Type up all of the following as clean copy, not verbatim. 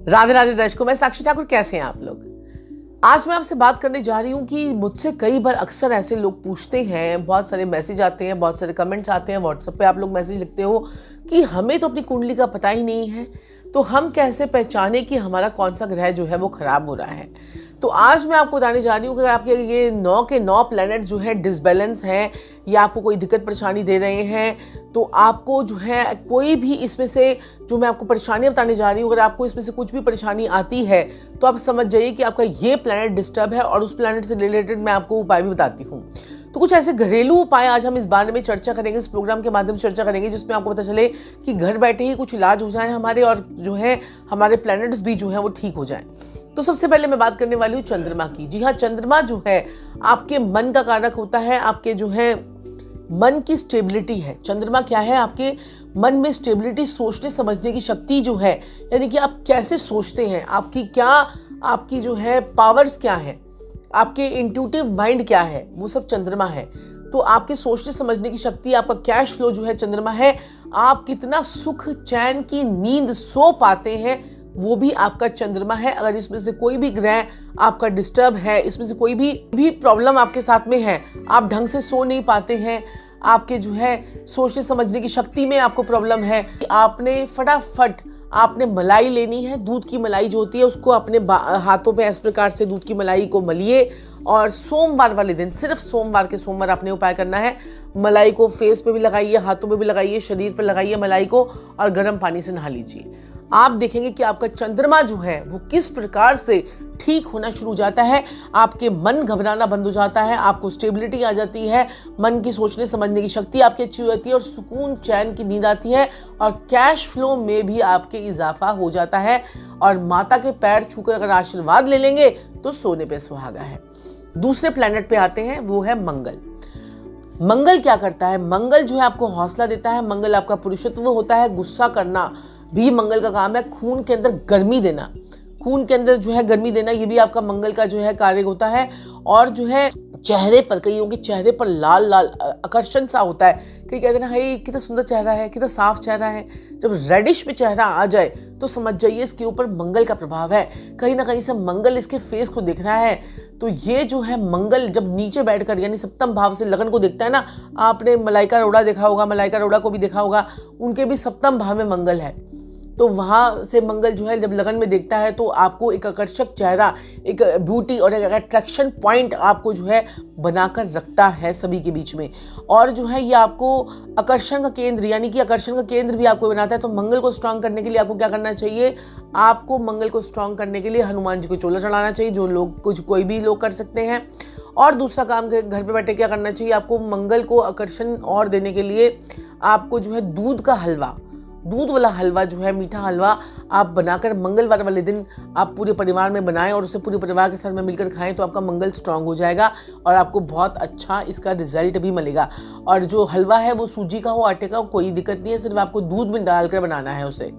राधे राधे दर्शकों, मैं साक्षी ठाकुर। कैसे हैं आप लोग? आज मैं आपसे बात करने जा रही हूँ कि मुझसे कई बार अक्सर ऐसे लोग पूछते हैं, बहुत सारे मैसेज आते हैं, बहुत सारे कमेंट्स आते हैं, व्हाट्सएप पे आप लोग मैसेज लिखते हो कि हमें तो अपनी कुंडली का पता ही नहीं है, तो हम कैसे पहचाने कि हमारा कौन सा ग्रह जो है वो खराब हो रहा है। तो आज मैं आपको बताने जा रही हूँ कि अगर आपके ये 9 के 9 प्लैनेट जो है डिसबैलेंस हैं या आपको कोई दिक्कत परेशानी दे रहे हैं, तो आपको जो है कोई भी इसमें से जो मैं आपको परेशानियां बताने जा रही हूँ, अगर आपको इसमें से कुछ भी परेशानी आती है तो आप समझ जाइए कि आपका ये प्लैनेट डिस्टर्ब है। और उस प्लैनेट से रिलेटेड मैं आपको उपाय भी बताती हूँ। तो कुछ ऐसे घरेलू उपाय आज हम इस बारे में चर्चा करेंगे, इस प्रोग्राम के माध्यम से चर्चा करेंगे, जिसमें आपको पता चले कि घर बैठे ही कुछ इलाज हो जाए हमारे, और जो है हमारे प्लैनेट्स भी जो है वो ठीक हो जाए। तो सबसे पहले मैं बात करने वाली हूँ चंद्रमा की। जी हाँ, चंद्रमा जो है आपके मन का कारक होता है, आपके जो है मन की स्टेबिलिटी है। चंद्रमा क्या है? आपके मन में स्टेबिलिटी, सोचने समझने की शक्ति जो है, यानी कि आप कैसे सोचते हैं, आपकी जो है पावर्स क्या है, आपके इंट्यूटिव माइंड क्या है, वो सब चंद्रमा है। तो आपके सोचने समझने की शक्ति, आपका कैश फ्लो जो है चंद्रमा है। आप कितना सुख चैन की नींद सो पाते हैं, वो भी आपका चंद्रमा है। अगर इसमें से कोई भी ग्रह आपका डिस्टर्ब है, इसमें से कोई भी प्रॉब्लम आपके साथ में है, आप ढंग से सो नहीं पाते हैं, आपके जो है सोचने समझने की शक्ति में आपको प्रॉब्लम है, आपने फटाफट आपने मलाई लेनी है, दूध की मलाई जो होती है उसको अपने हाथों पे इस प्रकार से दूध की मलाई को मलिए, और सोमवार वाले दिन, सिर्फ सोमवार के सोमवार आपने उपाय करना है। मलाई को फेस पे भी लगाइए, हाथों पे भी लगाइए, शरीर पे लगाइए मलाई को, और गर्म पानी से नहा लीजिए। आप देखेंगे कि आपका चंद्रमा जो है वो किस प्रकार से ठीक होना शुरू हो जाता है। आपके मन घबराना बंद हो जाता है, आपको स्टेबिलिटी आ जाती है, मन की सोचने समझने की शक्ति आपकी अच्छी हो जाती है, और सुकून चैन की नींद आती है, और कैश फ्लो में भी आपके इजाफा हो जाता है। और माता के पैर छूकर अगर आशीर्वाद ले लेंगे तो सोने पे सुहागा है। दूसरे प्लैनेट पे आते हैं, वो है मंगल। मंगल क्या करता है? मंगल जो है आपको हौसला देता है, मंगल आपका पुरुषत्व होता है। गुस्सा करना भी मंगल का काम है। खून के अंदर गर्मी देना, खून के अंदर जो है गर्मी देना, ये भी आपका मंगल का जो है कार्य होता है। और जो है चेहरे पर, कईयों के चेहरे पर लाल लाल आकर्षण सा होता है, कई कहते हैं ना, हाय कितना सुंदर चेहरा है, कितना साफ चेहरा है। जब रेडिश पे चेहरा आ जाए तो समझ जाइए इसके ऊपर मंगल का प्रभाव है, कहीं ना कहीं से मंगल इसके फेस को दिख रहा है। तो ये जो है मंगल जब नीचे बैठकर यानी सप्तम भाव से लगन को देखता है ना, आपने मलाइका अरोड़ा देखा होगा, मलाइका अरोड़ा को भी देखा होगा, उनके भी सप्तम भाव में मंगल है। तो वहाँ से मंगल जो है जब लगन में देखता है तो आपको एक आकर्षक चेहरा, एक ब्यूटी और एक अट्रैक्शन पॉइंट आपको जो है बनाकर रखता है सभी के बीच में। और जो है ये आपको आकर्षण का केंद्र, यानी कि आकर्षण का केंद्र भी आपको बनाता है। तो मंगल को स्ट्रांग करने के लिए आपको क्या करना चाहिए? आपको मंगल को स्ट्रांग करने के लिए हनुमान जी को चोला चढ़ाना चाहिए, जो लोग कोई भी लोग कर सकते हैं। और दूसरा काम, घर पे बैठे क्या करना चाहिए? आपको मंगल को आकर्षण और देने के लिए आपको जो है दूध वाला हलवा जो है, मीठा हलवा आप बनाकर मंगलवार वाले दिन आप पूरे परिवार में बनाएं, और उसे पूरे परिवार के साथ में मिलकर खाएं, तो आपका मंगल स्ट्रांग हो जाएगा और आपको बहुत अच्छा इसका रिजल्ट भी मिलेगा। और जो हलवा है वो सूजी का हो, आटे का हो, कोई दिक्कत नहीं है, सिर्फ आपको दूध में डालकर बनाना है उसे।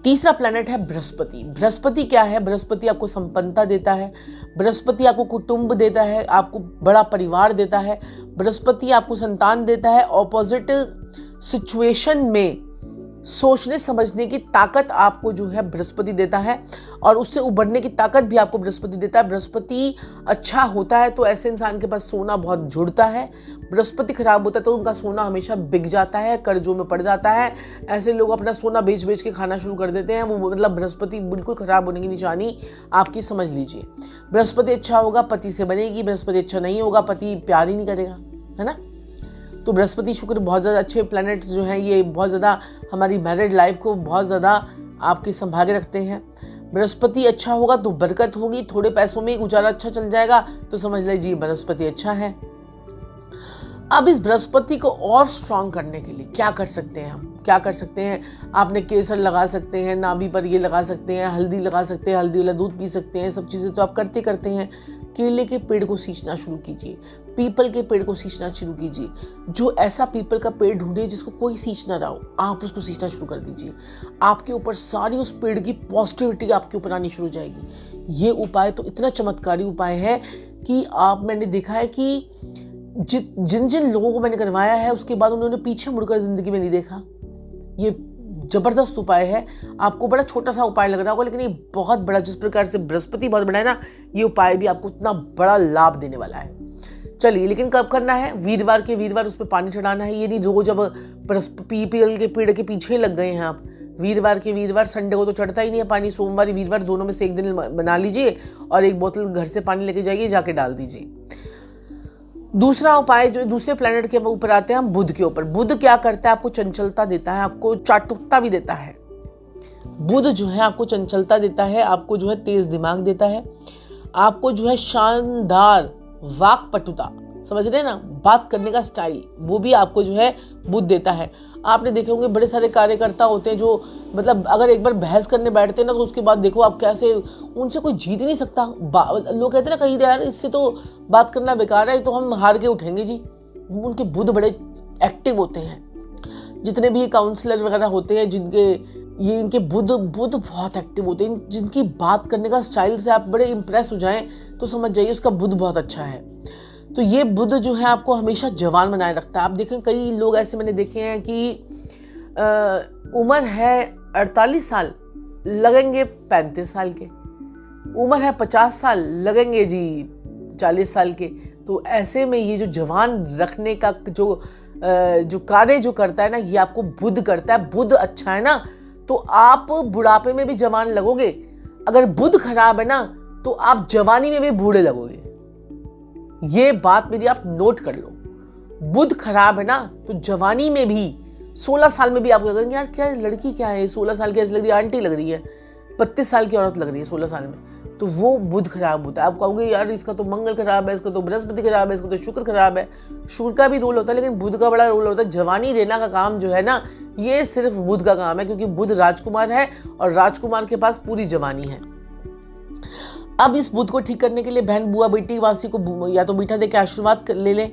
तीसरा प्लैनेट है बृहस्पति। बृहस्पति क्या है? बृहस्पति आपको संपन्नता देता है, बृहस्पति आपको कुटुंब देता है, आपको बड़ा परिवार देता है, बृहस्पति आपको संतान देता है। ऑपोजिट सिचुएशन में सोचने समझने की ताकत आपको जो है बृहस्पति देता है, और उससे उबरने की ताकत भी आपको बृहस्पति देता है। बृहस्पति अच्छा होता है तो ऐसे इंसान के पास सोना बहुत जुड़ता है। बृहस्पति खराब होता है तो उनका सोना हमेशा बिक जाता है, कर्जों में पड़ जाता है। ऐसे लोग अपना सोना बेच बेच के खाना शुरू कर देते हैं। वो मतलब बृहस्पति बिल्कुल खराब होने की निशानी आपकी समझ लीजिए। बृहस्पति अच्छा होगा, पति से बनेगी। बृहस्पति अच्छा नहीं होगा, पति प्यार ही नहीं करेगा, है ना। तो बृहस्पति शुक्र बहुत ज़्यादा अच्छे प्लैनेट्स जो हैं, ये बहुत ज़्यादा हमारी मैरिड लाइफ को बहुत ज़्यादा आपके संभागे रखते हैं। बृहस्पति अच्छा होगा तो बरकत होगी, थोड़े पैसों में गुजारा अच्छा चल जाएगा, तो समझ लीजिए बृहस्पति अच्छा है। अब इस बृहस्पति को और स्ट्रांग करने के लिए क्या कर सकते हैं हम? क्या कर सकते हैं? आपने केसर लगा सकते हैं, नाभि पर ये लगा सकते हैं, हल्दी लगा सकते हैं, हल्दी वाला दूध पी सकते हैं। सब चीज़ें तो आप करते हैं। केले के पेड़ को सींचना शुरू कीजिए, पीपल के पेड़ को सींचना शुरू कीजिए। जो ऐसा पीपल का पेड़ ढूंढे जिसको कोई सींच ना रहा हो, आप उसको सींचना शुरू कर दीजिए। आपके ऊपर सारी उस पेड़ की पॉजिटिविटी आपके ऊपर आनी शुरू हो जाएगी। ये उपाय तो इतना चमत्कारी उपाय है कि मैंने देखा है कि जिन जिन लोगों को मैंने करवाया है उसके बाद उन्होंने पीछे मुड़कर जिंदगी में नहीं देखा। ये जबरदस्त उपाय है। आपको बड़ा छोटा सा उपाय लग रहा होगा, लेकिन ये बहुत बड़ा, जिस प्रकार से बृहस्पति बहुत बड़ा है ना, ये उपाय भी आपको इतना बड़ा लाभ देने वाला है। चलिए, लेकिन कब करना है? वीरवार के वीरवार उस पर पानी चढ़ाना है। ये नहीं रोज अब पीपल के पेड़ के पीछे लग गए हैं आप। वीरवार के वीरवार, संडे को तो चढ़ता ही नहीं है पानी, सोमवार वीरवार दोनों में से एक दिन बना लीजिए और एक बोतल घर से पानी लेके जाइए, जाके डाल दीजिए। दूसरा उपाय जो दूसरे प्लैनेट के ऊपर आते हैं हम, बुध के ऊपर। बुध क्या करता है? आपको चंचलता देता है, आपको चाटुकता भी देता है। बुध जो है आपको चंचलता देता है, आपको जो है तेज दिमाग देता है, आपको जो है शानदार वाक्पटुता, समझ रहे हैं ना, बात करने का स्टाइल, वो भी आपको जो है बुध देता है। आपने देखे होंगे बड़े सारे कार्यकर्ता होते हैं जो मतलब अगर एक बार बहस करने बैठते हैं ना, तो उसके बाद देखो आप कैसे, उनसे कोई जीत ही नहीं सकता। लोग कहते हैं ना कहीं यार इससे तो बात करना बेकार है, तो हम हार के उठेंगे जी। उनके बुध बड़े एक्टिव होते हैं। जितने भी काउंसलर वगैरह होते हैं इनके बुध बहुत एक्टिव होते हैं। जिनकी बात करने का स्टाइल से आप बड़े इंप्रेस हो जाएं तो समझ जाइए उसका बुध बहुत अच्छा है। तो ये बुध जो है आपको हमेशा जवान बनाए रखता है। आप देखें कई लोग ऐसे मैंने देखे हैं कि उम्र है 48 साल, लगेंगे 35 साल के। उम्र है 50 साल, लगेंगे जी 40 साल के। तो ऐसे में ये जो जवान रखने का जो कार्य जो करता है ना, ये आपको बुध करता है। बुध अच्छा है ना, तो आप बुढ़ापे में भी जवान लगोगे। अगर बुध खराब है ना, तो आप जवानी में भी बूढ़े लगोगे। ये बात मेरी आप नोट कर लो। बुध खराब है ना, तो जवानी में भी 16 साल में भी आप लगेंगे यार क्या लड़की क्या है, 16 साल की ऐसी लग रही है, आंटी लग रही है, 32 साल की औरत लग रही है 16 साल में। तो वो बुध खराब होता है। आप कहोगे यार इसका तो मंगल खराब है, इसका तो बृहस्पति खराब है, इसका तो शुक्र खराब है। शुक्र का भी रोल होता है, लेकिन बुध का बड़ा रोल होता है। जवानी देना का काम जो है ना, ये सिर्फ बुध का काम है, क्योंकि बुध राजकुमार है और राजकुमार के पास पूरी जवानी है। अब इस बुध को ठीक करने के लिए बहन बुआ बेटी वासी को या तो मीठा दे के आशीर्वाद ले लें,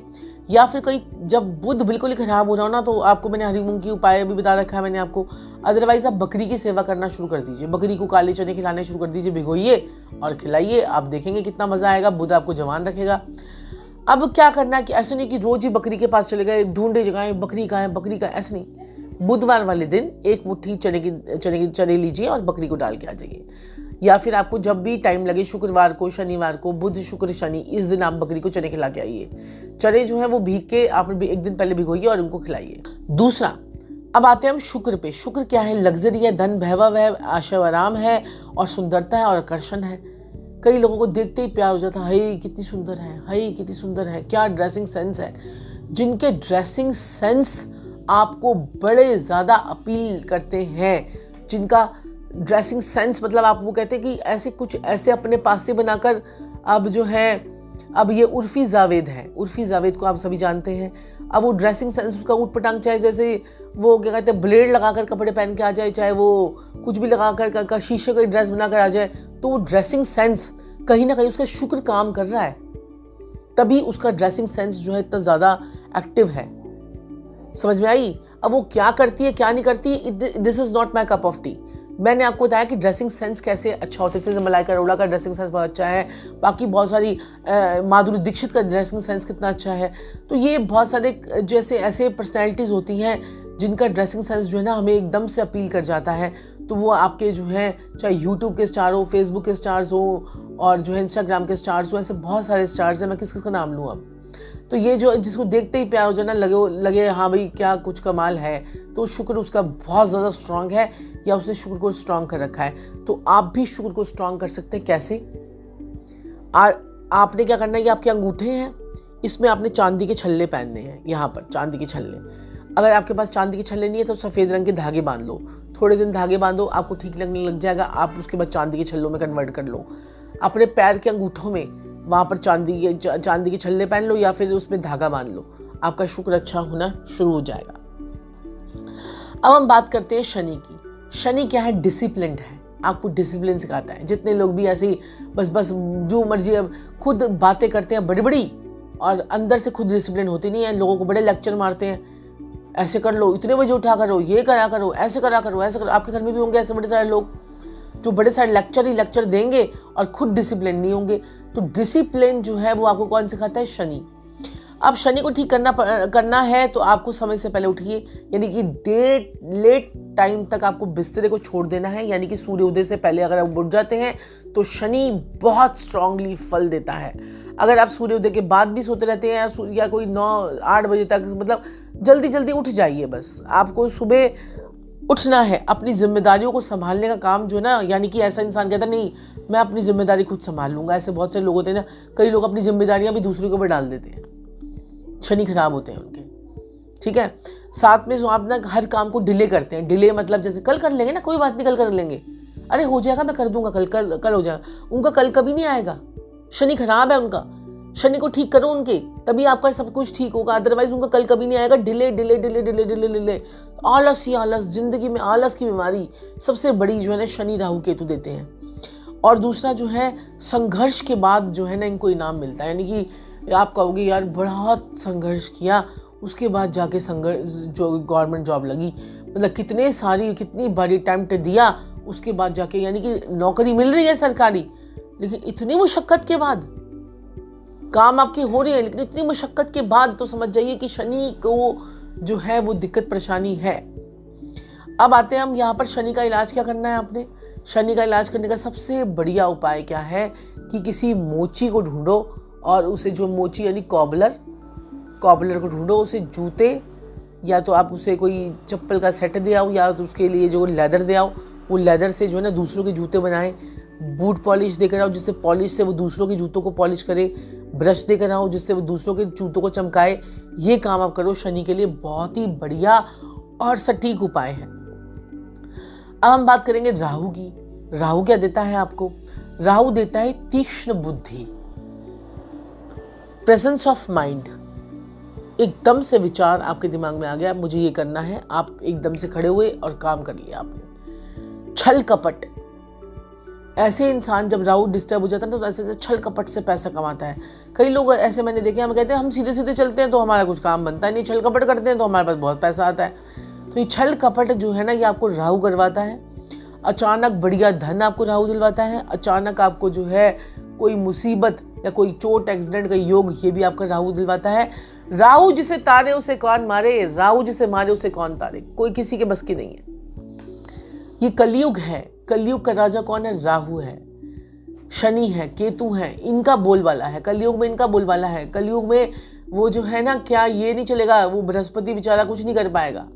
या फिर कोई जब बुध बिल्कुल ही खराब हो रहा हो ना, तो आपको मैंने हरी मूंग की उपाय भी बता रखा है मैंने आपको। अदरवाइज आप बकरी की सेवा करना शुरू कर दीजिए। बकरी को काले चने खिलाने शुरू कर दीजिए, भिगोइए और खिलाइए। आप देखेंगे कितना मजा आएगा, बुध आपको जवान रखेगा। अब क्या करना है कि ऐसे नहीं कि रोज ही बकरी के पास चले गए, ढूंढे जगह बकरी का है बकरी का, ऐसे नहीं। बुधवार वाले दिन एक मुट्ठी चने लीजिए और बकरी को डाल के आ जाइए। या फिर आपको जब भी टाइम लगे, शुक्रवार को, शनिवार को, बुध शुक्र शनि, इस दिन आप बकरी को चने खिला के आइए। चने जो है वो भीग के आप एक दिन पहले भिगोइए और उनको खिलाइए। दूसरा, अब आते हैं हम शुक्र पे। शुक्र क्या है? लग्जरी है, धन वैभव है, आशा आराम है और सुंदरता है और आकर्षण है। कई लोगों को देखते ही प्यार हो जाता है, हाय कितनी सुंदर है, हाय कितनी सुंदर है, क्या ड्रेसिंग सेंस है। जिनके ड्रेसिंग सेंस आपको बड़े ज़्यादा अपील करते हैं, जिनका ड्रेसिंग सेंस मतलब आप वो कहते हैं कि ऐसे कुछ ऐसे अपने पास से बनाकर, अब जो है अब ये उर्फी जावेद है। उर्फी जावेद को आप सभी जानते हैं। अब वो ड्रेसिंग सेंस उसका ऊट पटांग, चाहे जैसे वो क्या कहते हैं ब्लेड लगाकर कपड़े पहन के आ जाए, चाहे वो कुछ भी लगाकर शीशे का ड्रेस बनाकर आ जाए, तो वो ड्रेसिंग सेंस कहीं ना कहीं उसका शुक्र काम कर रहा है, तभी उसका ड्रेसिंग सेंस जो है इतना ज़्यादा एक्टिव है। समझ में आई? अब वो क्या करती है क्या नहीं करती, this is not my cup of T. मैंने आपको बताया कि ड्रेसिंग सेंस कैसे अच्छा होता है। जैसे मलाइका अरोड़ा का ड्रेसिंग सेंस बहुत अच्छा है, बाकी बहुत सारी माधुरी दीक्षित का ड्रेसिंग सेंस कितना अच्छा है। तो ये बहुत सारे जैसे ऐसे पर्सनैलिटीज़ होती हैं जिनका ड्रेसिंग सेंस जो है ना हमें एकदम से अपील कर जाता है। तो वो आपके जो है चाहे यूट्यूब के स्टार हो, फेसबुक के स्टार्स हो और जो है इंस्टाग्राम के स्टार्स हो, ऐसे बहुत सारे स्टार्स हैं। मैं किस किस का नाम लूँ अब? तो ये जो जिसको देखते ही प्यार हो जाना लगे हाँ भाई क्या कुछ कमाल है, तो शुक्र उसका बहुत ज़्यादा स्ट्रांग है या उसने शुक्र को स्ट्रांग कर रखा है। तो आप भी शुक्र को स्ट्रांग कर सकते हैं। कैसे? आपने क्या करना है, ये आपके अंगूठे हैं, इसमें आपने चांदी के छल्ले पहनने हैं। यहाँ पर चांदी के छल्ले, अगर आपके पास चांदी के छल्ले नहीं है तो सफ़ेद रंग के धागे बांध लो। थोड़े दिन धागे बांधो, आपको ठीक लगने लग जाएगा। आप उसके बाद चांदी के छल्लों में कन्वर्ट कर लो। अपने पैर के अंगूठों में वहाँ पर चांदी के छल्ले पहन लो या फिर उसमें धागा बांध लो। आपका शुक्र अच्छा होना शुरू हो जाएगा। अब हम बात करते हैं शनि की। शनि क्या है? डिसिप्लिन्ड है, आपको डिसिप्लिन सिखाता है। जितने लोग भी ऐसे ही बस जो मर्जी अब खुद बातें करते हैं बड़ी बड़ी और अंदर से खुद डिसिप्लिन होती नहीं है, लोगों को बड़े लेक्चर मारते हैं, ऐसे कर लो, इतने बजे उठा करो, ये करा करो, ऐसे करा करो, ऐसे करो। आपके घर में भी होंगे ऐसे बड़े सारे लोग जो बड़े सारे लेक्चर देंगे और खुद डिसिप्लिन नहीं होंगे। तो डिसिप्लिन जो है वो आपको कौन सिखाता है? शनि। अब शनि को ठीक करना है तो आपको समय से पहले उठिए, यानी कि देर लेट टाइम तक आपको बिस्तरे को छोड़ देना है, यानी कि सूर्योदय से पहले अगर आप उठ जाते हैं तो शनि बहुत स्ट्रांगली फल देता है। अगर आप सूर्योदय के बाद भी सोते रहते हैं या कोई 9-8 बजे तक, मतलब जल्दी जल्दी उठ जाइए। बस आपको सुबह उठना है, अपनी जिम्मेदारियों को संभालने का काम जो है ना, यानी कि ऐसा इंसान कहता नहीं मैं अपनी जिम्मेदारी खुद संभाल लूंगा। ऐसे बहुत से लोग होते हैं ना, कई लोग अपनी जिम्मेदारियां भी दूसरों के ऊपर डाल देते हैं, शनि खराब होते हैं उनके। ठीक है, साथ में जो आप ना हर काम को डिले करते हैं, डिले मतलब जैसे कल कर लेंगे ना, कोई बात नहीं कल कर लेंगे, अरे हो जाएगा मैं कर दूंगा, कल हो जाएगा। उनका कल कभी नहीं आएगा, शनि खराब है उनका। शनि को ठीक करो उनके, तभी आपका सब कुछ ठीक होगा, अदरवाइज उनका कल कभी नहीं आएगा। Delay delay delay delay delay delay, आलस ही आलस, जिंदगी में आलस की बीमारी सबसे बड़ी जो है ना शनि राहु केतु देते हैं। और दूसरा जो है, संघर्ष के बाद जो है ना इनको इनाम मिलता है, यानी कि आप कहोगे यार बहुत संघर्ष किया, उसके बाद जाके संघर्ष जो गवर्नमेंट जॉब लगी, मतलब कितनी बड़ी अटेम्प्ट दिया, उसके बाद जाके यानी कि नौकरी मिल रही है सरकारी, लेकिन इतनी मुशक्कत के बाद काम आपके हो रहे हैं, लेकिन इतनी मुशक्कत के बाद तो समझ जाइए कि शनि को जो है वो दिक्कत परेशानी है। अब आते हैं हम यहाँ पर, शनि का इलाज क्या करना है आपने। शनि का इलाज करने का सबसे बढ़िया उपाय क्या है कि किसी मोची को ढूंढो और उसे, जो मोची यानी कॉबलर को ढूंढो, उसे जूते या तो आप उसे कोई चप्पल का सेट दे आओ, या तो उसके लिए जो लेदर दे आओ, वो लेदर से जो है ना दूसरों के जूते बनाएं। बूट पॉलिश देकर आओ, जिससे पॉलिश से वो दूसरों के जूतों को पॉलिश करे। ब्रश देकर आओ, जिससे वो दूसरों के जूतों को चमकाए। ये काम आप करो, शनि के लिए बहुत ही बढ़िया और सटीक उपाय है। अब हम बात करेंगे राहु की। राहु क्या देता है आपको? राहु देता है तीक्ष्ण बुद्धि, प्रेजेंस ऑफ माइंड। एकदम से विचार आपके दिमाग में आ गया, मुझे ये करना है, आप एकदम से खड़े हुए और काम कर लिया आपने। छल कपट, ऐसे इंसान जब राहु डिस्टर्ब हो जाता है तो ऐसे छल कपट से पैसा कमाता है। कई लोग ऐसे मैंने देखे, हम कहते हैं हम सीधे सीधे चलते हैं तो हमारा कुछ काम बनता नहीं, छल कपट करते हैं तो हमारे पास बहुत पैसा आता है। तो ये छल कपट जो है ना, ये आपको राहु करवाता है। अचानक बढ़िया धन आपको राहु दिलवाता है। अचानक आपको जो है कोई मुसीबत या कोई चोट एक्सीडेंट का योग, ये भी आपका राहु दिलवाता है। राहु जिसे तारे उसे कौन मारे, राहु जिसे मारे उसे कौन तारे, कोई किसी के बस की नहीं है। ये कलयुग है, कलयुग का राजा कौन है? राहु है, शनि है, केतु है, इनका बोलबाला है। कलयुग में इनका बोलबाला है। कलयुग में वो जो है ना, क्या ये नहीं चलेगा, वो बृहस्पति बेचारा कुछ नहीं कर पाएगा।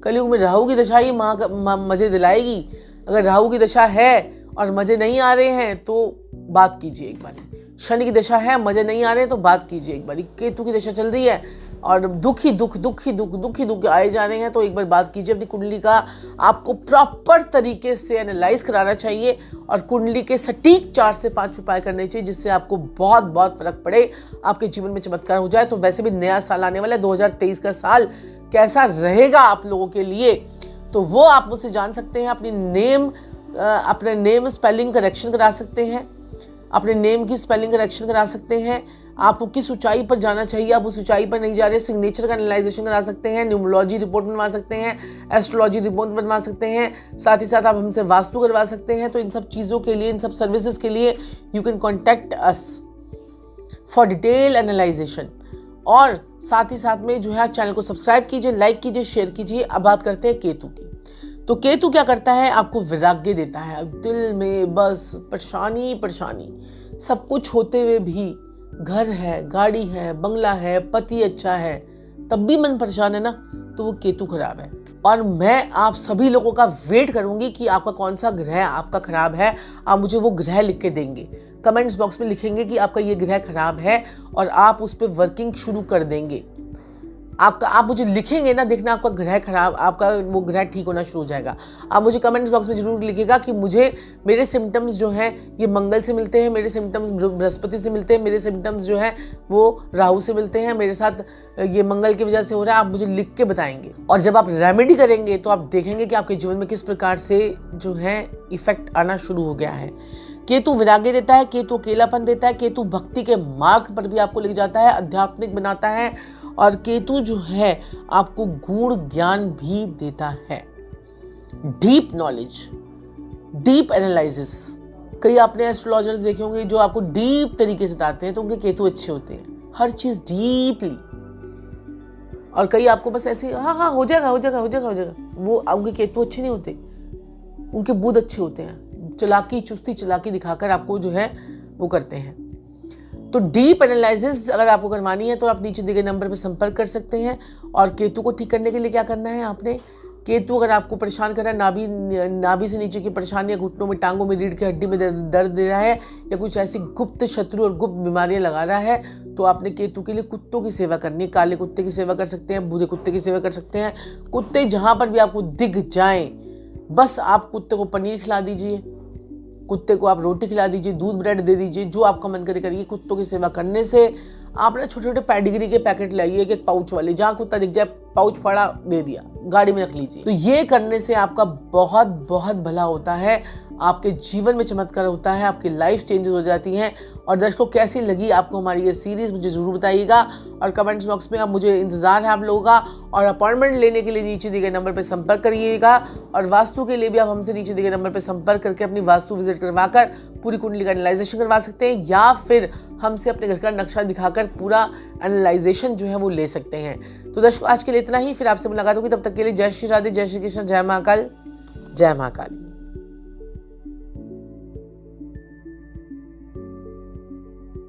कलयुग में राहु की दशा ही मजे दिलाएगी। अगर राहु की दशा है और मजे नहीं आ रहे हैं तो बात कीजिए एक बारी। शनि की दशा है, मजे नहीं आ रहे हैं तो बात कीजिए एक बारी। केतु की दशा चल रही है और दुखी दुख आए जा रहे हैं तो एक बार बात कीजिए अपनी कुंडली का। आपको प्रॉपर तरीके से एनालाइज कराना चाहिए और कुंडली के सटीक 4 से 5 उपाय करने चाहिए, जिससे आपको बहुत बहुत फर्क पड़े, आपके जीवन में चमत्कार हो जाए। तो वैसे भी नया साल आने वाला है, 2023 का साल कैसा रहेगा आप लोगों के लिए, तो वो आप मुझसे जान सकते हैं। अपने नेम स्पेलिंग करेक्शन करा सकते हैं, अपने नेम की स्पेलिंग करेक्शन करा सकते हैं। आपको किस ऊंचाई पर जाना चाहिए, आप उस ऊंचाई पर नहीं जा रहे, सिग्नेचर का एनालाइजेशन करा सकते हैं, न्यूमरोलॉजी रिपोर्ट बनवा सकते हैं, एस्ट्रोलॉजी रिपोर्ट बनवा सकते हैं, साथ ही साथ आप हमसे वास्तु करवा सकते हैं। तो इन सब चीज़ों के लिए, इन सब सर्विसेज के लिए you can contact us for detail analysation. और साथ ही साथ में जो है चैनल को सब्सक्राइब कीजिए, लाइक कीजिए, शेयर कीजिए। अब बात करते हैं केतु की। तो केतु क्या करता है? आपको वैराग्य देता है। अब दिल में बस परेशानी, सब कुछ होते हुए भी, घर है, गाड़ी है, बंगला है, पति अच्छा है, तब भी मन परेशान है ना, तो वो केतु खराब है। और मैं आप सभी लोगों का वेट करूंगी कि आपका कौन सा ग्रह आपका खराब है। आप मुझे वो ग्रह लिख के देंगे, कमेंट्स बॉक्स में लिखेंगे कि आपका ये ग्रह खराब है और आप उस पर वर्किंग शुरू कर देंगे। आप मुझे लिखेंगे ना, देखना आपका ग्रह खराब, आपका वो ग्रह ठीक होना शुरू हो जाएगा। आप मुझे कमेंट्स बॉक्स में जरूर लिखिएगा कि मुझे मेरे सिम्टम्स जो हैं ये मंगल से मिलते हैं, मेरे सिम्टम्स बृहस्पति से मिलते हैं, मेरे सिम्टम्स जो हैं वो राहु से मिलते हैं, मेरे साथ ये मंगल की वजह से हो रहा है। आप मुझे लिख के बताएंगे और जब आप रेमेडी करेंगे तो आप देखेंगे कि आपके जीवन में किस प्रकार से जो है इफेक्ट आना शुरू हो गया है। केतु वैराग्य देता है, केतु अकेलापन देता है, केतु भक्ति के मार्ग पर भी आपको ले जाता है, आध्यात्मिक बनाता है। और केतु जो है आपको गूढ़ ज्ञान भी देता है, डीप नॉलेज, डीप एनालिसिस। कई आपने एस्ट्रोलॉजर देखे होंगे जो आपको डीप तरीके से बताते हैं, तो उनके केतु अच्छे होते हैं। हर चीज डीपली और कई आपको बस ऐसे हाँ हो जाएगा हो जाएगा हो जाएगा हो जाएगा, वो उनके केतु अच्छे नहीं होते, उनके बुध अच्छे होते हैं, चालाकी चुस्ती चालाकी दिखाकर आपको जो है वो करते हैं। तो डीप एनालिसिस अगर आपको करवानी है तो आप नीचे दिए गए नंबर पर संपर्क कर सकते हैं। और केतु को ठीक करने के लिए क्या करना है आपने, केतु अगर आपको परेशान कर रहा है, नाभि से नीचे की परेशानी या घुटनों में, टांगों में, रीढ़ की हड्डी में दर्द दे रहा है या कुछ ऐसी गुप्त शत्रु और गुप्त बीमारियां लगा रहा है, तो आपने केतु के लिए कुत्तों की सेवा करनी है। काले कुत्ते की सेवा कर सकते हैं, भूरे कुत्ते की सेवा कर सकते हैं। कुत्ते जहां पर भी आपको दिख जाएं, बस आप कुत्ते को पनीर खिला दीजिए, कुत्ते को आप रोटी खिला दीजिए, दूध ब्रेड दे दीजिए, जो आपका मन करे करिए। कुत्तों की सेवा करने से आप ना छोटे छोटे पेडिग्री के पैकेट लाइए, एक पाउच वाले, जहाँ कुत्ता दिख जाए पाउच फड़ा दे दिया, गाड़ी में रख लीजिए। तो ये करने से आपका बहुत बहुत भला होता है, आपके जीवन में चमत्कार होता है, आपकी लाइफ चेंजेस हो जाती हैं। और दर्शकों कैसी लगी आपको हमारी ये सीरीज मुझे ज़रूर बताइएगा और कमेंट्स बॉक्स में। अब मुझे इंतज़ार है आप लोगों का, और अपॉइंटमेंट लेने के लिए नीचे दिए गए नंबर पर संपर्क करिएगा। और वास्तु के लिए भी आप हमसे नीचे दिए गए नंबर पर संपर्क करके अपनी वास्तु विजिट करवाकर पूरी कुंडली का एनालाइजेशन करवा सकते हैं, या फिर हमसे अपने घर का नक्शा दिखाकर पूरा एनालाइजेशन जो है वो ले सकते हैं। तो दर्शकों आज के लिए इतना ही, फिर आपसे मुलाकात होगी, तब तक के लिए जय श्री राधे, जय श्री कृष्ण, जय महाकाल, जय महाकाली।